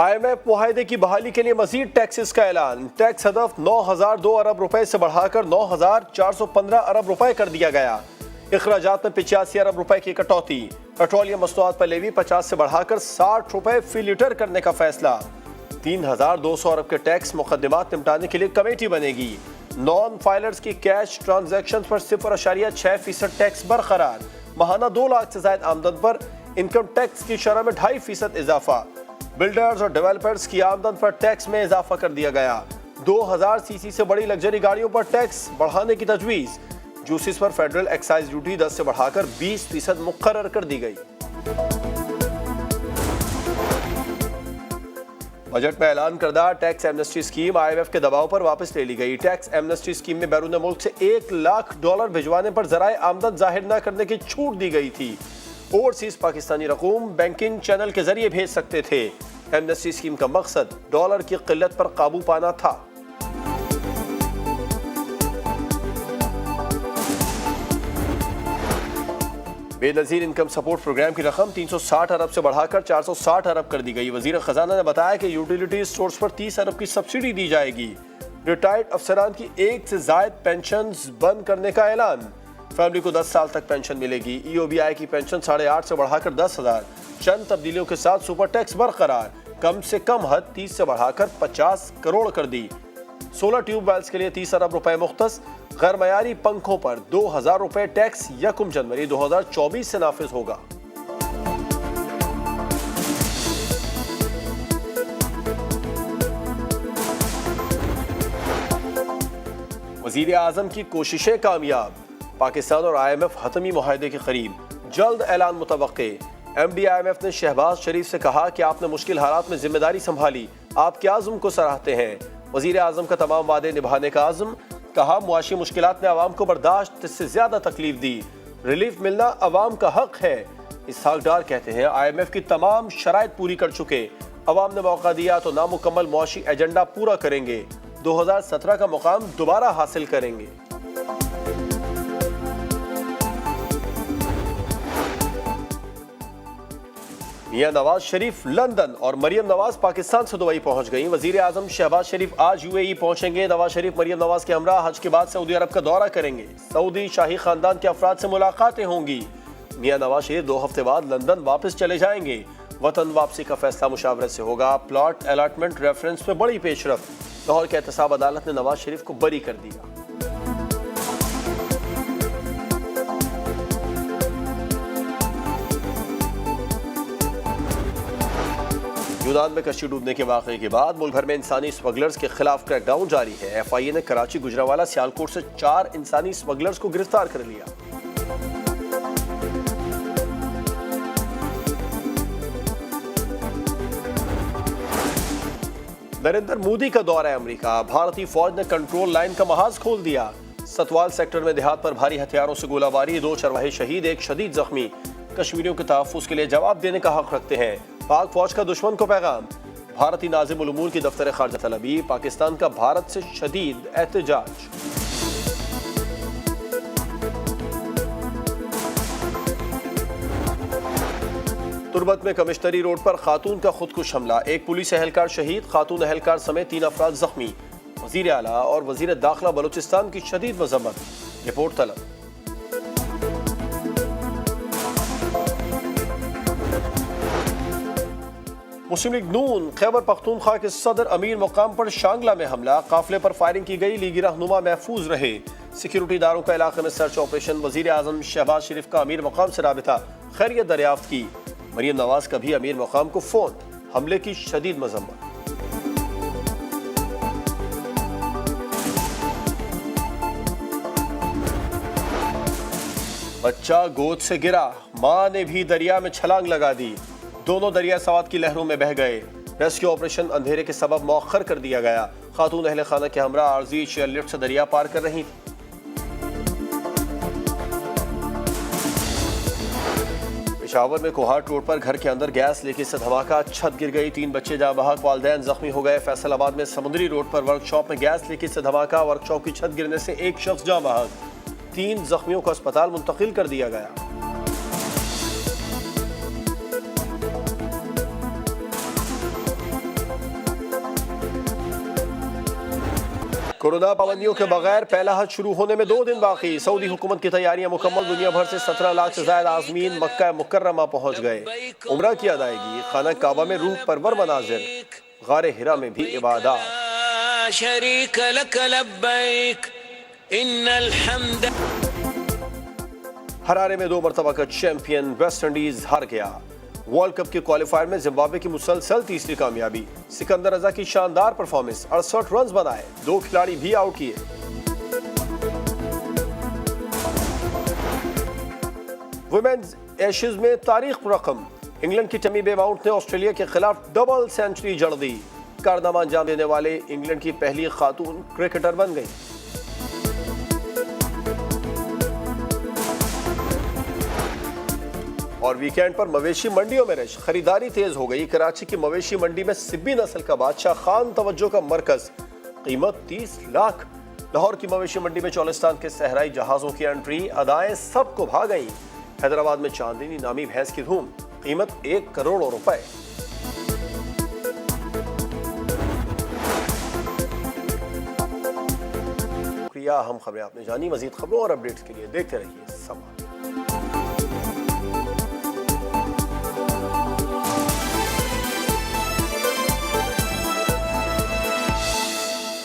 IMF मुआहदे की बहाली के लिए मजीद टैक्सेस का ऐलान। टैक्स हदफ 9,002 अरब रुपए से बढ़ाकर 9,415 अरब रुपए कर दिया गया। अखराजात में 85 अरब रुपए की कटौती। पेट्रोलियम मसनूआत पर लेवी 50 से बढ़ाकर 60 रुपए फी लीटर करने का फैसला। 3,200 अरब के टैक्स मुकदमात निपटाने के लिए कमेटी बनेगी। नॉन फाइलर्स की कैश ट्रांजैक्शन पर 0.6% टैक्स बरकरार। माहाना 2 लाख से ज्यादा आमदन पर इनकम टैक्स की शरह में 2.5% इजाफा। बिल्डर्स और डेवलपर्स की आमदन पर टैक्स में इजाफा कर दिया गया। 2000 सीसी से बड़ी लग्जरी गाड़ियों पर टैक्स बढ़ाने की तजवीज। जूसिस पर फेडरल एक्साइज ड्यूटी 10 से बढ़ाकर 20% मुकर्रर कर दी गई। बजट में ऐलान करदा टैक्स एमनेस्टी स्कीम IMF के दबाव पर वापस ले ली गई। टैक्स एमनेस्टी स्कीम में बैरून मुल्क से $1 लाख भिजवाने पर जराए आमदन जाहिर न करने की छूट दी गई थी। ओवरसीज पाकिस्तानी रकूम बैंकिंग चैनल के जरिए भेज सकते थे। एमनेस्टी स्कीम का मकसद डॉलर की किल्लत पर काबू पाना था। बेनजीर इनकम सपोर्ट प्रोग्राम की रकम 360 अरब से बढ़ाकर 460 अरब कर दी गई। वजीर खजाना ने बताया कि यूटिलिटी स्टोर्स पर 30 अरब की सब्सिडी दी जाएगी। रिटायर्ड अफसरान की 1 से ज्यादा पेंशन बंद करने का ऐलान। फैमिली को 10 साल तक पेंशन मिलेगी। EOBI की पेंशन 8.5 से बढ़ाकर 10,000। चंद तब्दीलियों के साथ सुपर टैक्स बरकरार। कम से कम हद 30 से बढ़ाकर 50 करोड़ कर दी। 16 ट्यूबवेल्स के लिए 30 अरब रुपए मुख्तस। गैर मयारी पंखों पर 2,000 रुपए टैक्स 1 जनवरी 2024 से नाफिज होगा। वजीर आजम की कोशिशें कामयाब। पाकिस्तान और IMF हतमी मुआहदे के करीब। जल्द ऐलान मुतवक्के। MD IMF ने शहबाज शरीफ से कहा कि आपने मुश्किल हालात में जिम्मेदारी संभाली, आपके आज़म को सराहते हैं। वजीर आजम का तमाम वादे निभाने का आज़म। कहा मुआशी मुश्किलात ने अवाम को बर्दाश्त से ज्यादा तकलीफ दी, रिलीफ मिलना अवाम का हक है। इसहाक डार कहते हैं IMF की तमाम शराइत पूरी कर चुके, अवाम ने मौका दिया तो नामुकम्मल मुआशी एजेंडा पूरा करेंगे। 2017 का मुकाम दोबारा हासिल करेंगे। मियां नवाज शरीफ लंदन और मरियम नवाज पाकिस्तान से दुबई पहुंच गईं। वजीर आजम शहबाज शरीफ आज UAE पहुंचेंगे। नवाज शरीफ मरियम नवाज के हमरा हज के बाद सऊदी अरब का दौरा करेंगे। सऊदी शाही खानदान के अफराद से मुलाकातें होंगी। मियां नवाज शरीफ 2 हफ्ते बाद लंदन वापस चले जाएंगे। वतन वापसी का फैसला मुशावरत से होगा। प्लॉट अलॉटमेंट रेफरेंस में बड़ी पेशरफ। लाहौर के एहतसाब अदालत ने नवाज शरीफ को बरी कर दिया। यूनान में कश्ती डूबने के वाक़े के बाद मुल्क भर में इंसानी स्मगलर्स के खिलाफ क्रैकडाउन जारी है। FIA ने कराची, गुजरांवाला, सियालकोट से 4 इंसानी स्मगलर्स को गिरफ्तार कर लिया। नरेंद्र मोदी का दौरा अमेरिका। भारतीय फौज ने कंट्रोल लाइन का महाज खोल दिया। सतवाल सेक्टर में देहात पर भारी हथियारों से गोलाबारी। 2 चरवाहे शहीद, 1 शदीद जख्मी। कश्मीरियों के तहफ्फुज़ के लिए जवाब देने का हक रखते हैं। पाक फौज का दुश्मन को पैगाम। भारतीय नाज़िम उल उमूर की दफ्तर खारजा तलबी। पाकिस्तान का भारत से शदीद एहतजाज। तुर्बत में कमिश्नरी रोड पर खातून का खुदकुश हमला। 1 पुलिस एहलकार शहीद, खातून एहलकार समेत 3 अफराद जख्मी। वजीर आला और वजीर दाखिला बलूचिस्तान की शदीद मजम्मत। रिपोर्ट तलब। मुस्लिम लीग नून खैबर पख्तूनख्वा के सदर अमीर मुकाम पर शांगला में हमला। काफिले पर फायरिंग की गई। लीगी रहनुमा महफूज रहे। सिक्योरिटी दारों का इलाके में सर्च ऑपरेशन। वजीर आजम शहबाज शरीफ का अमीर मुकाम से राबिता, खैरियत दरियाफ्त की। मरियम नवाज का भी अमीर मुकाम को फोन। हमले की शदीद मजम्मत। बच्चा गोद से गिरा, मां ने भी दरिया में छलांग लगा दी। दोनों दरिया सवात की लहरों में बह गए। रेस्क्यू ऑपरेशन अंधेरे के सबब मौखर कर दिया गया। खातून अहले खाना के हमरा आरजी चेयरलिफ्ट से दरिया पार कर रही थी। पेशावर में कोहाट रोड पर घर के अंदर गैस लीकेज से धमाका, छत गिर गई, 3 बच्चे जाँ बहक, वालिदैन जख्मी हो गए। फैसलाबाद में समुद्री रोड पर वर्कशॉप में गैस लीकेज से धमाका, वर्कशॉप की छत गिरने से 1 शख्स जाँ बहक, 3 जख्मियों को अस्पताल मुंतकिल कर दिया गया। कोरोना पाबंदियों के बगैर पहला हज शुरू होने में 2 दिन बाकी। सऊदी हुकूमत की तैयारियां मुकम्मल। दुनिया भर से 17 लाख से ज्यादा आज़मीन मक्का मुकर्रमा पहुंच गए। उम्रा की अदायगी, खाना काबा में रूह परवर मनाजिर, गारे हिरा में भी इबादत। शरीक लक लब्बैक इन्नल हम्द। हरारे में 2 मरतबा का चैंपियन वेस्ट इंडीज हार गया। वर्ल्ड कप के क्वालिफायर में जिम्बाब्वे की मुसलसल तीसरी कामयाबी। सिकंदर रजा की शानदार परफॉर्मेंस, 68 रन बनाए, 2 खिलाड़ी भी आउट किए। वुमेन्स एशेज में तारीख रकम, इंग्लैंड की टमी बेमाउंट ने ऑस्ट्रेलिया के खिलाफ डबल सेंचुरी जड़ दी। कारनामा अंजाम देने वाले इंग्लैंड की पहली खातून क्रिकेटर बन गई। और वीकेंड पर मवेशी मंडियों में रश, खरीदारी तेज हो गई। कराची की मवेशी मंडी में सिब्बी नस्ल का बादशाह खान तवज्जो का मरकज, कीमत 30 लाख। लाहौर की मवेशी मंडी में चौलिस्तान के सहराई जहाजों की एंट्री, अदाएं सबको भा गई। हैदराबाद में चांदनी नामी भैंस की धूम, कीमत 1 करोड़ रुपए। शुक्रिया, हम खबरें आपने जानी। मजीद खबरों और अपडेट्स के लिए देखते रहिए समा।